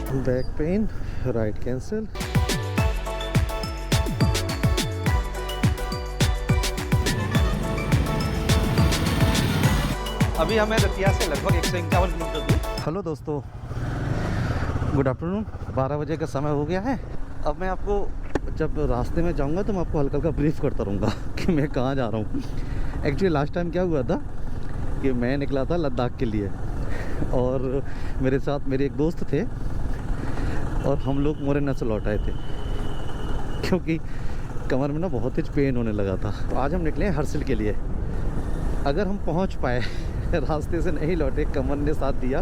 Back pain, right cancel. अभी हमें दतिया से लगभग 151 किलोमीटर दूर। हेलो दोस्तों, गुड आफ्टरनून। 12 बजे का समय हो गया है। अब मैं आपको जब रास्ते में जाऊंगा तो मैं आपको हल्का हल्का ब्रीफ करता रहूँगा कि मैं कहाँ जा रहा हूँ। एक्चुअली लास्ट टाइम क्या हुआ था कि मैं निकला था लद्दाख के लिए और मेरे साथ मेरे एक दोस्त थे और हम लोग मोरेना से लौट आए थे क्योंकि कमर में ना बहुत ही पेन होने लगा था। तो आज हम निकले हैं हर्सिल के लिए। अगर हम पहुंच पाए रास्ते से नहीं लौटे, कमर ने साथ दिया,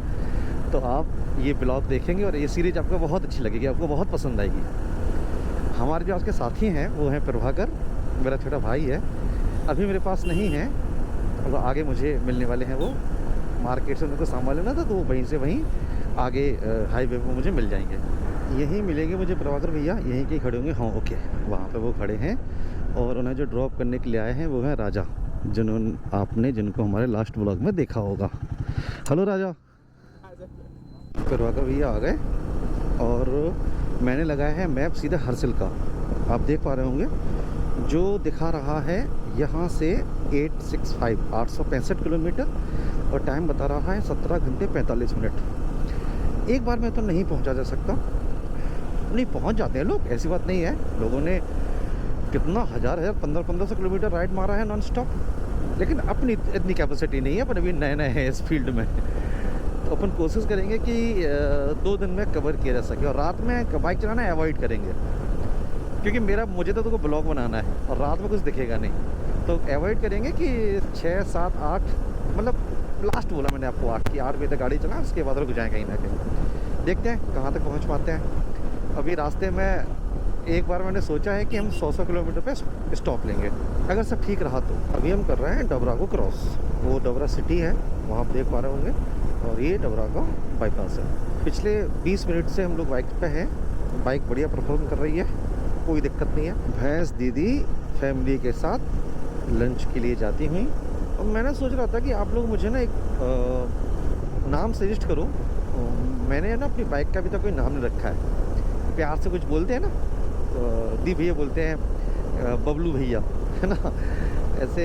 तो आप ये ब्लॉग देखेंगे और ये सीरीज़ आपको बहुत अच्छी लगेगी, आपको बहुत पसंद आएगी। हमारे जो आज के साथी हैं वो हैं प्रभाकर, मेरा छोटा भाई है। अभी मेरे पास नहीं है, वो आगे मुझे मिलने वाले हैं। वो मार्केट से उनको सामान लेना था तो वो वहीं से वहीं आगे हाईवे पर मुझे मिल जाएंगे। यहीं मिलेंगे मुझे प्रभाकर भैया, यहीं के खड़े होंगे। हाँ ओके, वहाँ पे वो खड़े हैं और उन्हें जो ड्रॉप करने के लिए आए हैं वो है राजा, जिनको हमारे लास्ट ब्लॉग में देखा होगा। हेलो राजा। प्रभाकर भैया आ गए और मैंने लगाया है मैप सीधा हर्सिल का। आप देख पा रहे होंगे जो दिखा रहा है यहाँ से 865 किलोमीटर और टाइम बता रहा है 17 घंटे 45 मिनट। एक बार में तो नहीं पहुँचा जा सकता, नहीं पहुँच जाते हैं लोग, ऐसी बात नहीं है। लोगों ने कितना हजार 1500 किलोमीटर राइड मारा है नॉन स्टॉप, लेकिन अपनी इतनी कैपेसिटी नहीं है। अपन अभी नए नए हैं इस फील्ड में, तो अपन कोशिश करेंगे कि 2 दिन में कवर किया जा सके। और रात में बाइक चलाना अवॉइड करेंगे क्योंकि मुझे तो ब्लॉग बनाना है और रात में कुछ दिखेगा नहीं, तो अवॉइड करेंगे कि 6, 7, 8, मतलब लास्ट बोला मैंने आपको 8 की 8 बजे तक गाड़ी चला, उसके बाद रुक जाए कहीं ना कहीं। देखते हैं कहाँ तक पहुँच पाते हैं। अभी रास्ते में एक बार मैंने सोचा है कि हम 100 किलोमीटर पे स्टॉप लेंगे, अगर सब ठीक रहा तो। अभी हम कर रहे हैं डबरा को क्रॉस, वो डबरा सिटी है वहाँ आप देख पा रहे होंगे, और ये डबरा का बाईपास है। पिछले 20 मिनट से हम लोग बाइक पे हैं, बाइक बढ़िया परफॉर्म कर रही है, कोई दिक्कत नहीं है। भैंस दीदी फैमिली के साथ लंच के लिए जाती हुई। और मैंने सोच रहा था कि आप लोग मुझे ना एक नाम सजेस्ट करो। मैंने ना अपनी बाइक का अभी तक कोई नाम नहीं रखा है। प्यार से कुछ बोलते हैं ना, दी भैया बोलते हैं, बबलू भैया, है ना, ऐसे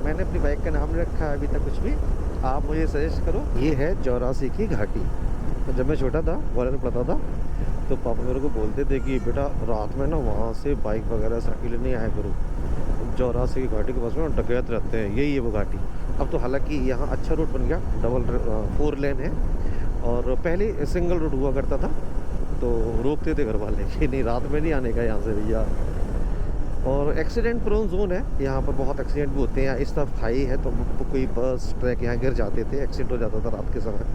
मैंने अपनी बाइक का नाम नहीं रखा है अभी तक कुछ भी। आप मुझे सजेस्ट करो। ये है 84 की घाटी। तो जब मैं छोटा था, ग्वालियर पढ़ता था, तो पापा मेरे को बोलते थे कि बेटा रात में ना वहाँ से बाइक वगैरह से अकेले नहीं आया करो, 84 की घाटी के पास में डकैत रहते हैं, यही है वो घाटी। अब तो हालांकि यहाँ अच्छा रोड बन गया, 4 लेन है, और पहले सिंगल रोड हुआ करता था, तो रोकते थे घर वाले कि नहीं रात में नहीं आने का यहाँ से भैया। और एक्सीडेंट प्रोन जोन है यहाँ पर, बहुत एक्सीडेंट भी होते हैं। इस तरफ खाई है तो कोई बस ट्रक यहाँ गिर जाते थे, एक्सीडेंट हो जाता था रात के समय।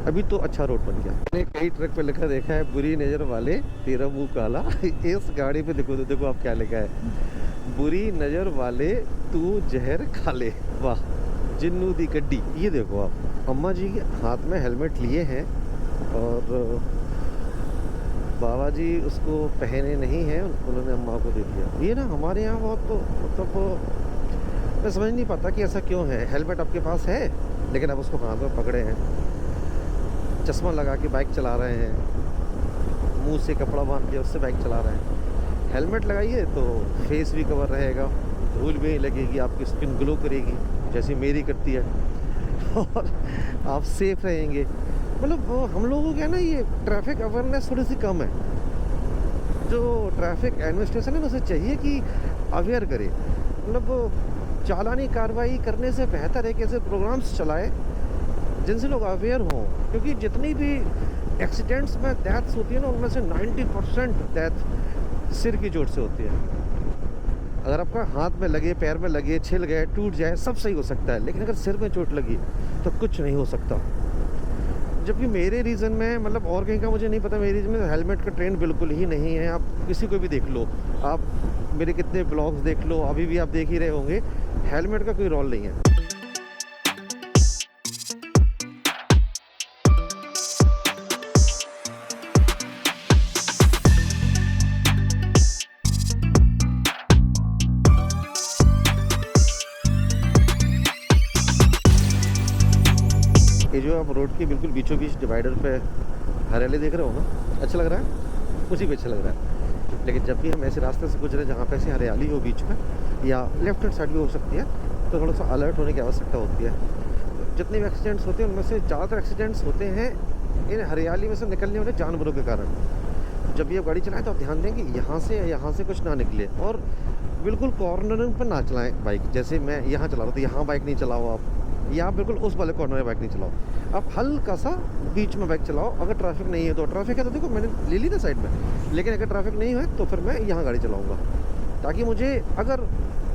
अभी तो अच्छा रोड बन गया। मैंने कई ट्रक पे लिखा देखा है, बुरी नज़र वाले तेरा मुँह काला। इस गाड़ी पे देखो आप क्या लिखा है, बुरी नज़र वाले तू जहर खा ले। वाह, जिन्नू दी गड्डी। ये देखो आप, अम्मा जी के हाथ में हेलमेट लिए हैं और बाबा जी उसको पहने नहीं हैं, उन्होंने अम्मा को दे दिया। ये ना हमारे यहाँ बहुत, तो मतलब मैं समझ नहीं पाता कि ऐसा क्यों है। हेलमेट आपके पास है लेकिन आप उसको हाथ में पकड़े हैं, चश्मा लगा के बाइक चला रहे हैं, मुंह से कपड़ा बांध के उससे बाइक चला रहे हैं। हेलमेट लगाइए तो फेस भी कवर रहेगा, धूल भी नहीं लगेगी, आपकी स्किन ग्लो करेगी जैसी मेरी करती है, और आप सेफ रहेंगे। मतलब हम लोगों को क्या ना, ये ट्रैफिक अवेयरनेस थोड़ी सी कम है। जो ट्रैफिक एडमिनिस्ट्रेशन है उसे चाहिए कि अवेयर करे, मतलब चालानी कार्रवाई करने से बेहतर है कि ऐसे प्रोग्राम्स चलाए जिनसे लोग अवेयर हों। क्योंकि जितनी भी एक्सीडेंट्स में डेथ्स होती है ना, उनमें से 90% डेथ सिर की चोट से होती है। अगर आपका हाथ में लगे, पैर में लगे, छिल गए, टूट जाए, सब सही हो सकता है, लेकिन अगर सिर में चोट लगी तो कुछ नहीं हो सकता। जबकि मेरे रीजन में, मतलब और कहीं का मुझे नहीं पता, मेरे रीजन में हेलमेट का ट्रेंड बिल्कुल ही नहीं है। आप किसी को भी देख लो, आप मेरे कितने ब्लॉग्स देख लो, अभी भी आप देख ही रहे होंगे, हेलमेट का कोई रोल नहीं है। ये जो आप रोड के बिल्कुल बीचों बीच डिवाइडर पे हरियाली देख रहे हो ना, अच्छा लग रहा है, उसी पे अच्छा लग रहा है। लेकिन जब भी हम ऐसे रास्ते से गुजरे जहाँ पे ऐसी हरियाली हो बीच में, या लेफ्ट हैंड साइड भी हो सकती है, तो थोड़ा सा अलर्ट होने की आवश्यकता होती है। जितने भी एक्सीडेंट्स होते हैं उनमें से ज़्यादातर एक्सीडेंट्स होते हैं इन हरियाली में से निकलने वाले जानवरों के कारण। जब भी आप गाड़ी चलाएं तो आप ध्यान दें कि यहाँ से कुछ ना निकले, और बिल्कुल कॉर्नरिंग पर ना चलाएं बाइक। जैसे मैं यहाँ चला रहा हूँ तो यहाँ बाइक नहीं चलाओ आप, या बिल्कुल उस वाले कॉर्नर में बाइक नहीं चलाओ। आप हल्का सा बीच में बाइक चलाओ। अगर ट्रैफिक नहीं है तो, ट्रैफिक है तो देखो मैंने ले ली ना साइड में, लेकिन अगर ट्रैफिक नहीं है तो फिर मैं यहाँ गाड़ी चलाऊँगा, ताकि मुझे अगर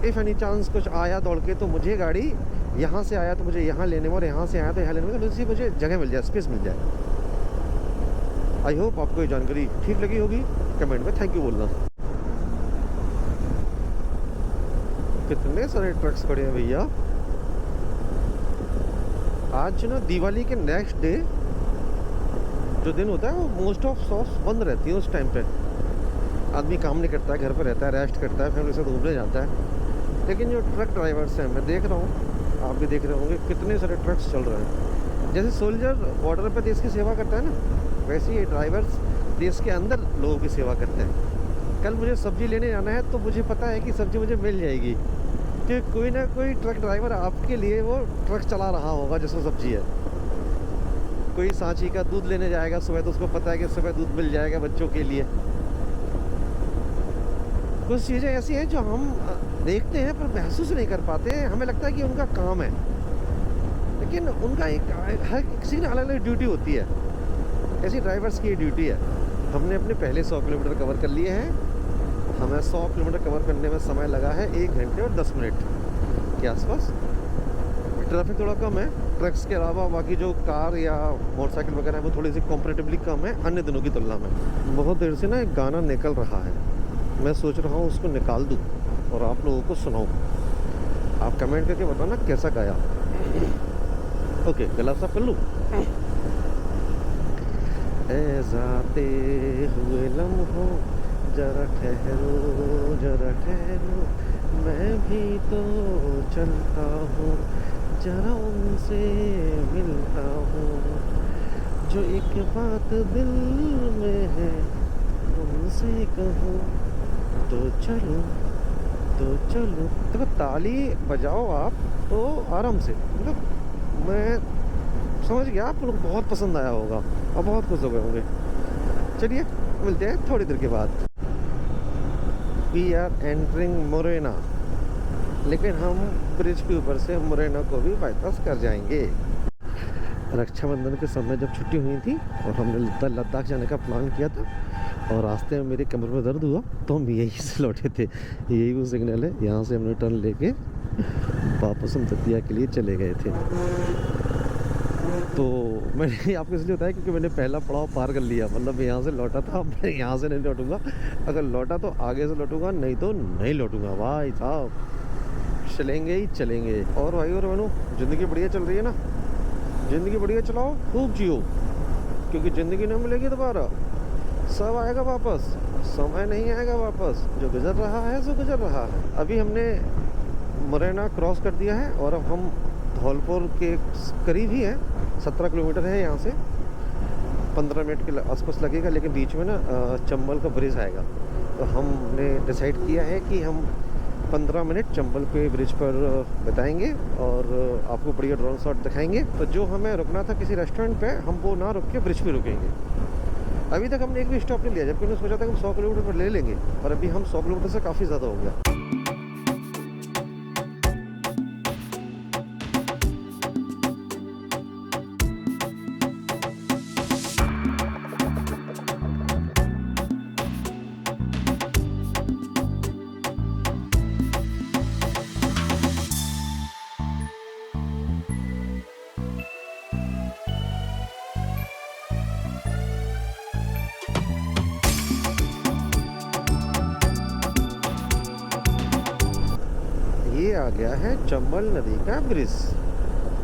इफ़ एनी चांस कुछ आया दौड़ के, तो मुझे गाड़ी यहाँ से आया तो मुझे यहाँ लेने में, और यहाँ से आया तो यहाँ लेने में, तो मुझे जगह मिल जाए, स्पेस मिल जाए। आई होप आपको ये जानकारी ठीक लगी होगी। कमेंट में थैंक यू बोलना। कितने सारे ट्रक्स खड़े हैं भैया। आज ना दिवाली के नेक्स्ट डे जो दिन होता है वो मोस्ट ऑफ शॉप्स बंद रहती है। उस टाइम पे आदमी काम नहीं करता है, घर पर रहता है, रेस्ट करता है, फैमिली के साथ घूमने जाता है। लेकिन जो ट्रक ड्राइवर्स हैं, मैं देख रहा हूँ, आप भी देख रहे होंगे, कितने सारे ट्रक्स चल रहे हैं। जैसे सोल्जर बॉर्डर पर देश की सेवा करता है ना, वैसे ये ड्राइवर्स देश के अंदर लोगों की सेवा करते हैं। कल मुझे सब्ज़ी लेने जाना है तो मुझे पता है कि सब्ज़ी मुझे मिल जाएगी, कि कोई ना कोई ट्रक ड्राइवर आपके लिए वो ट्रक चला रहा होगा जिसमें सब्ज़ी है। कोई सांची का दूध लेने जाएगा सुबह, तो उसको पता है कि सुबह दूध मिल जाएगा बच्चों के लिए। कुछ चीज़ें ऐसी हैं जो हम देखते हैं पर महसूस नहीं कर पाते हैं। हमें लगता है कि उनका काम है, लेकिन उनका हर किसी की अलग अलग ड्यूटी होती है। ऐसी ड्राइवर्स की ड्यूटी है। हमने अपने पहले 100 किलोमीटर कवर कर लिए हैं। हमें 100 किलोमीटर कवर करने में समय लगा है 1 घंटे और 10 मिनट के आसपास। ट्रैफिक थोड़ा कम है, ट्रक्स के अलावा बाकी जो कार या मोटरसाइकिल वगैरह है वो थोड़ी सी कॉम्परेटिवली कम है अन्य दिनों की तुलना में। बहुत देर से ना एक गाना निकल रहा है, मैं सोच रहा हूँ उसको निकाल दूँ और आप लोगों को सुनाऊँ। आप कमेंट करके बताना कैसा गाया। ओके, गला साफ कर लूँ। ए जाते हुए लम्हों जरा ठहरो, जरा ठहरो, मैं भी तो चलता हूँ, जरा उनसे मिलता हूँ, जो एक बात दिल में है उनसे कहूँ, तो चलो तो चलो। देखो ताली बजाओ आप तो आराम से, मतलब मैं समझ गया आप लोग बहुत पसंद आया होगा और बहुत खुश हो गए होंगे। चलिए मिलते हैं थोड़ी देर के बाद। वी आर एंटरिंग मुरैना, लेकिन हम ब्रिज के ऊपर से मुरैना को भी बाईपास कर जाएंगे। रक्षाबंधन के समय जब छुट्टी हुई थी और हमने लद्दाख जाने का प्लान किया था, और रास्ते में मेरे कमर में दर्द हुआ तो हम यहीं से लौटे थे। यही वो सिग्नल है, यहाँ से हमने टर्न लेके वापस हम दतिया के लिए चले गए थे। तो मैंने आपको इसलिए बताया क्योंकि मैंने पहला पड़ाव पार कर लिया। मतलब यहाँ से लौटा था, मैं यहाँ से नहीं लौटूंगा। अगर लौटा तो आगे से लौटूंगा, नहीं तो नहीं लौटूंगा। भाई साहब चलेंगे ही चलेंगे। और भाई और बहनों, ज़िंदगी बढ़िया चल रही है ना, ज़िंदगी बढ़िया चलाओ, खूब जियो, क्योंकि ज़िंदगी नहीं मिलेगी दोबारा। सब आएगा वापस, समय नहीं आएगा वापस। जो गुजर रहा है सो गुजर रहा है। अभी हमने मुरैना क्रॉस कर दिया है और अब हम धौलपुर के करीब ही हैं। 17 किलोमीटर है यहाँ से, 15 मिनट के आसपास लगेगा। लेकिन बीच में ना चंबल का ब्रिज आएगा, तो हमने डिसाइड किया है कि हम 15 मिनट चंबल के ब्रिज पर बिताएंगे और आपको बढ़िया ड्रोन शॉट दिखाएंगे। तो जो हमें रुकना था किसी रेस्टोरेंट पे, हम वो ना रुक के ब्रिज पे रुकेंगे। अभी तक हमने एक भी स्टॉप नहीं लिया, जबकि हमने सोचा था कि हम 100 किलोमीटर पर ले लेंगे, और अभी हम 100 किलोमीटर से काफ़ी ज़्यादा हो गया। ये आ गया है चंबल नदी का ब्रिज।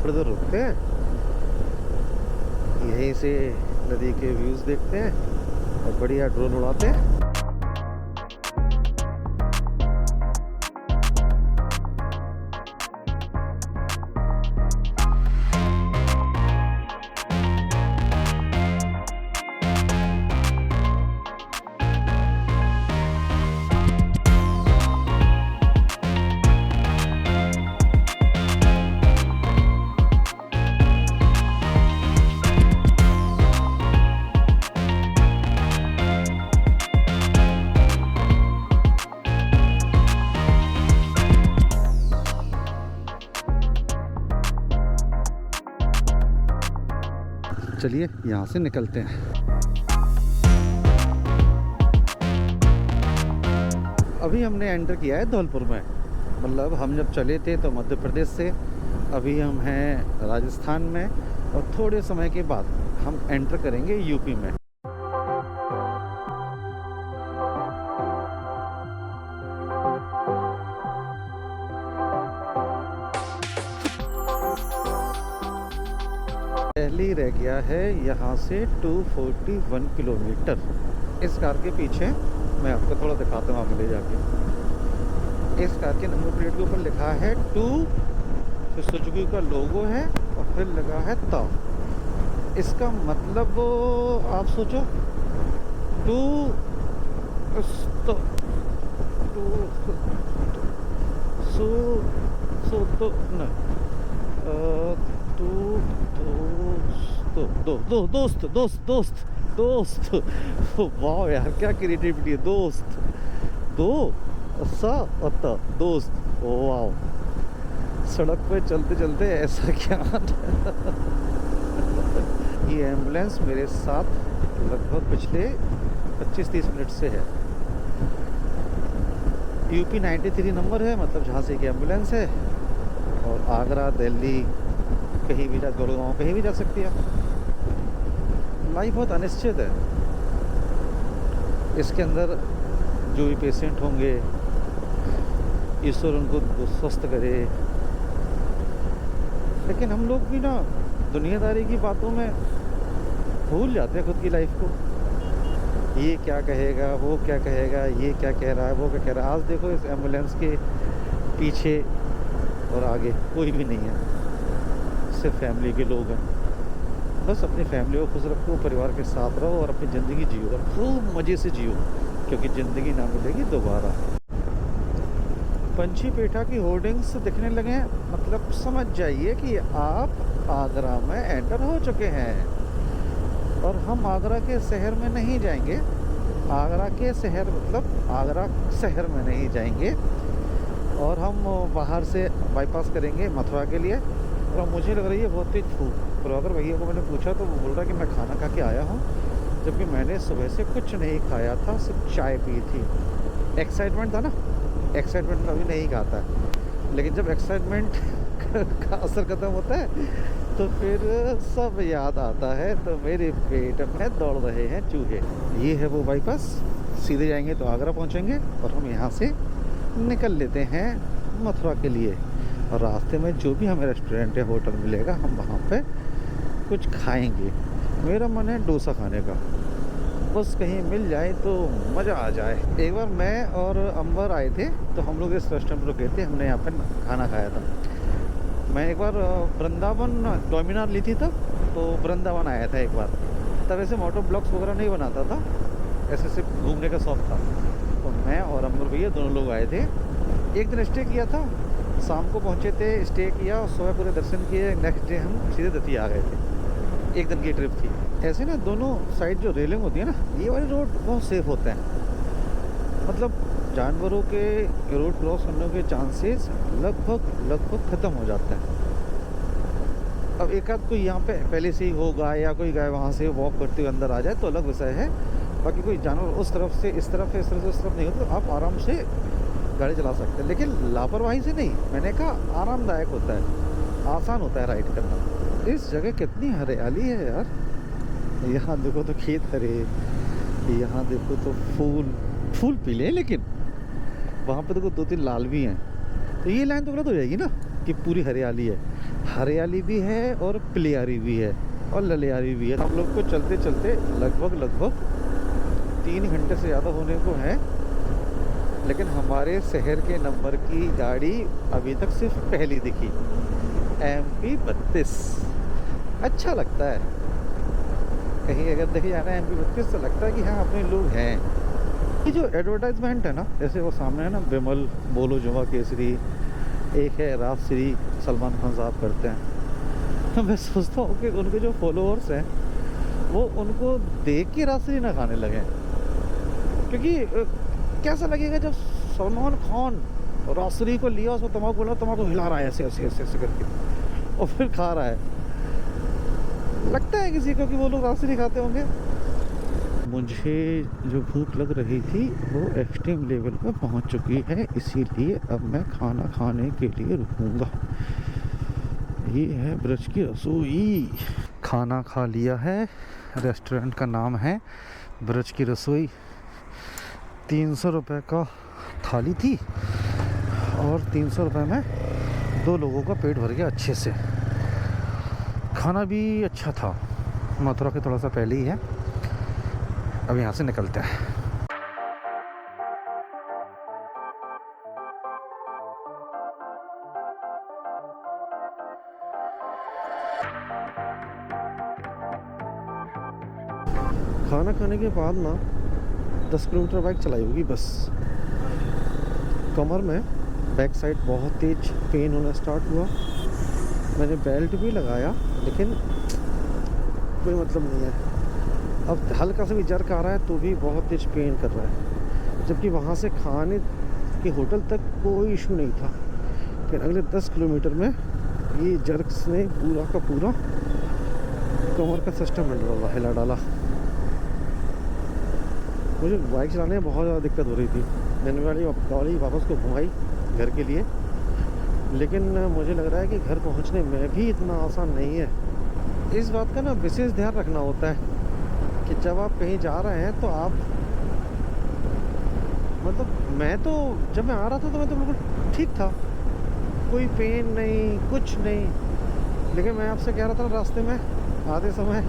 थोड़ी देर रुकते हैं, यहीं से नदी के व्यूज देखते हैं और बढ़िया ड्रोन उड़ाते हैं। चलिए यहाँ से निकलते हैं। अभी हमने एंटर किया है धौलपुर में। मतलब हम जब चले थे तो मध्य प्रदेश से, अभी हम हैं राजस्थान में और थोड़े समय के बाद हम एंटर करेंगे यूपी में। दिल्ली रह गया है यहाँ से 241 किलोमीटर। इस कार के पीछे मैं आपको थोड़ा दिखाता हूँ, आगे ले जाके। इस कार के नंबर प्लेट के ऊपर लिखा है 2, फिर सुजुकी का लोगो है और फिर लगा है ता। इसका मतलब आप सोचो 2 तो न दोस्त दोस्त दोस्त दोस्त। वाह यार क्या क्रिएटिविटी है। दोस्त, दो सा अता दोस्त। वाह, सड़क पे चलते चलते ऐसा क्या। ये एम्बुलेंस मेरे साथ लगभग पिछले 25-30 मिनट से है। यूपी 93 नंबर है, मतलब झांसी की एम्बुलेंस है। और आगरा, दिल्ली, कहीं भी जा, गुड़गांव कहीं भी जा सकती है। लाइफ बहुत अनिश्चित है। इसके अंदर जो भी पेशेंट होंगे, ईश्वर उनको स्वस्थ करे। लेकिन हम लोग भी ना दुनियादारी की बातों में भूल जाते हैं खुद की लाइफ को। ये क्या कहेगा, वो क्या कहेगा, ये क्या कह रहा है, वो क्या कह रहा है। आज देखो इस एम्बुलेंस के पीछे और आगे कोई भी नहीं है, सिर्फ फैमिली के लोग हैं। बस अपनी फैमिली को खुश रखो, परिवार के साथ रहो और अपनी ज़िंदगी जियो और खूब मज़े से जियो, क्योंकि ज़िंदगी ना मिलेगी दोबारा। पंछी पेठा की होर्डिंग्स दिखने लगे हैं, मतलब समझ जाइए कि आप आगरा में एंटर हो चुके हैं। और हम आगरा के शहर में नहीं जाएंगे। आगरा के शहर मतलब आगरा शहर में नहीं जाएंगे, और हम बाहर से बाईपास करेंगे मथुरा के लिए। और मुझे लग रही है बहुत तेज भूख। पर अगर भैया को मैंने पूछा तो वो बोल रहा कि मैं खाना खा के आया हूँ, जबकि मैंने सुबह से कुछ नहीं खाया था, सिर्फ चाय पी थी। एक्साइटमेंट था ना, एक्साइटमेंट अभी नहीं खाता है, लेकिन जब एक्साइटमेंट का असर ख़त्म होता है तो फिर सब याद आता है। तो मेरे पेट में दौड़ रहे हैं चूहे। ये है वो बाईपास, सीधे जाएंगे तो आगरा पहुँचेंगे और हम यहाँ से निकल लेते हैं मथुरा के लिए। और रास्ते में जो भी हमें रेस्टोरेंट या होटल मिलेगा हम वहाँ पे कुछ खाएंगे। मेरा मन है डोसा खाने का, बस कहीं मिल जाए तो मज़ा आ जाए। एक बार मैं और अंबर आए थे तो हम लोग इस रेस्टोरेंट पर रुके थे, हमने यहाँ पर खाना खाया था। मैं एक बार वृंदावन डोमिनार ली थी तब, तो वृंदावन आया था एक बार। तब ऐसे मोटो ब्लॉग्स वगैरह नहीं बनाता था, ऐसे सिर्फ घूमने का शौक था। तो मैं और अंबर भैया दोनों लोग आए थे। एक दिन स्टे किया था, शाम को पहुँचे थे, स्टे किया और सुबह पूरे दर्शन किए। नेक्स्ट डे हम सीधे दतिया आ गए थे। एक दिन की ट्रिप थी। ऐसे ना दोनों साइड जो रेलिंग होती है ना, ये वाली रोड बहुत सेफ होते हैं। मतलब जानवरों के रोड क्रॉस करने के चांसेस लगभग ख़त्म हो जाते हैं। अब एक आध कोई यहाँ पे पहले से ही होगा या कोई गाय वहाँ से वॉक करते हुए अंदर आ जाए तो अलग विषय है। बाकी कोई जानवर उस तरफ से इस तरफ है, इस तरफ से उस तरफ नहीं हो तो आप आराम से गाड़ी चला सकते हैं, लेकिन लापरवाही से नहीं। मैंने कहा आरामदायक होता है, आसान होता है राइड करना। इस जगह कितनी हरियाली है यार। यहाँ देखो तो खेत हरे, यहाँ देखो तो फूल पीले, लेकिन वहाँ पे देखो 2-3 लाल भी हैं। तो ये लाइन तो गलत हो जाएगी ना कि पूरी हरियाली है। हरियाली भी है और पिलियारी भी है और ललियारी भी है। हम लोग को चलते चलते लगभग 3 घंटे से ज़्यादा होने को है, लेकिन हमारे शहर के नंबर की गाड़ी अभी तक सिर्फ पहली दिखी, MP 32। अच्छा लगता है कहीं अगर देखे जाना है MP 32 तो लगता है कि हाँ अपने लोग हैं। ये जो एडवर्टाइजमेंट है ना, जैसे वो सामने है ना, विमल बोलो जुमा केसरी, एक है राजश्री, सलमान खान साहब करते हैं। तो मैं सोचता हूँ कि उनके जो फॉलोअर्स हैं वो उनको देख के राजश्री ना खाने लगे, क्योंकि कैसा लगेगा जब सलमान खान राजश्री को लिया, उसको तम्बाकू बोला, तम्बाकू हिला रहा है ऐसे ऐसे ऐसे ऐसे करके और फिर खा रहा है। लगता है किसी को कि वो लोग रास्ते नहीं खाते होंगे। मुझे जो भूख लग रही थी वो एक्सट्रीम लेवल पर पहुंच चुकी है, इसीलिए अब मैं खाना खाने के लिए रुकूंगा। ये है ब्रज की रसोई। खाना खा लिया है। रेस्टोरेंट का नाम है ब्रज की रसोई। 300 रुपये का थाली थी और 300 रुपये में 2 लोगों का पेट भर गया अच्छे से। खाना भी अच्छा था। मथुरा के थोड़ा सा पहले ही है। अब यहाँ से निकलते हैं। खाना खाने के बाद ना 10 किलोमीटर बाइक चलाई होगी बस। कमर में बैक साइड बहुत तेज पेन होना स्टार्ट हुआ। मैंने बेल्ट भी लगाया लेकिन कोई मतलब नहीं है। अब हल्का सा भी जर्क आ रहा है तो भी बहुत तेज पेन कर रहा है, जबकि वहाँ से खाने के होटल तक कोई इशू नहीं था। फिर अगले 10 किलोमीटर में ये जर्क्स ने पूरा का पूरा कमर का सिस्टम हिला डाला। मुझे बाइक चलाने में बहुत ज़्यादा दिक्कत हो रही थी। मैंने गाड़ी वापस को घुमाई घर के लिए, लेकिन मुझे लग रहा है कि घर पहुंचने में भी इतना आसान नहीं है। इस बात का ना विशेष ध्यान रखना होता है कि जब आप कहीं जा रहे हैं तो आप मतलब मैं तो जब मैं आ रहा था तो मैं तो बिल्कुल ठीक था, कोई पेन नहीं कुछ नहीं। लेकिन मैं आपसे कह रहा था रास्ते में आते समय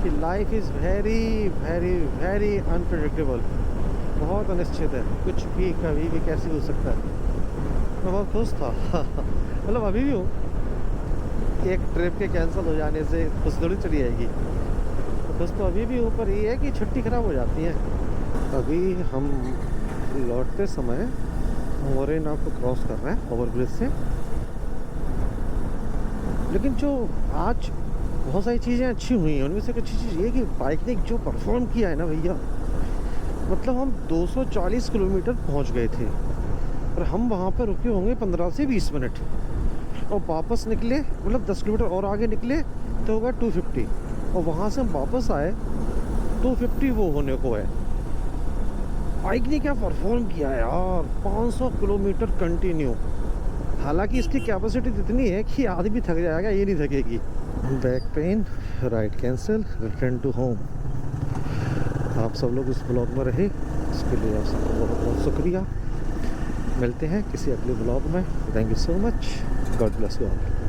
कि life is very very very unpredictable. बहुत अनिश्चित है, कुछ भी कभी भी कैसे हो सकता है। मैं बहुत खुश था मतलब अभी भी हूँ। एक ट्रिप के कैंसिल हो जाने से खुश थोड़ी चली जाएगी, तो खुश तो अभी भी हूँ, पर ये है कि छुट्टी ख़राब हो जाती है। अभी हम लौटते समय मोरे नाव को क्रॉस कर रहे हैं ओवरब्रिज से। लेकिन जो आज बहुत सारी चीज़ें अच्छी हुई हैं, उनमें से कुछ चीज़ ये कि बाइक ने जो परफॉर्म किया है ना भैया, मतलब हम 240 किलोमीटर पहुंच गए थे और हम वहाँ पर रुके होंगे 15 से 20 मिनट, और वापस निकले मतलब 10 किलोमीटर और आगे निकले तो होगा 250, और वहाँ से हम वापस आए 250 वो होने को है। बाइक ने क्या परफॉर्म किया है यार, 500 किलोमीटर कंटिन्यू। हालांकि इसकी कैपेसिटी इतनी है कि आदमी थक जाएगा, ये नहीं थकेगी। Back pain, ride cancel, return to home. आप सब लोग इस ब्लॉग में रहे, इसके लिए आप सबको बहुत बहुत शुक्रिया। मिलते हैं किसी अगले ब्लॉग में। Thank you so much. God bless you all.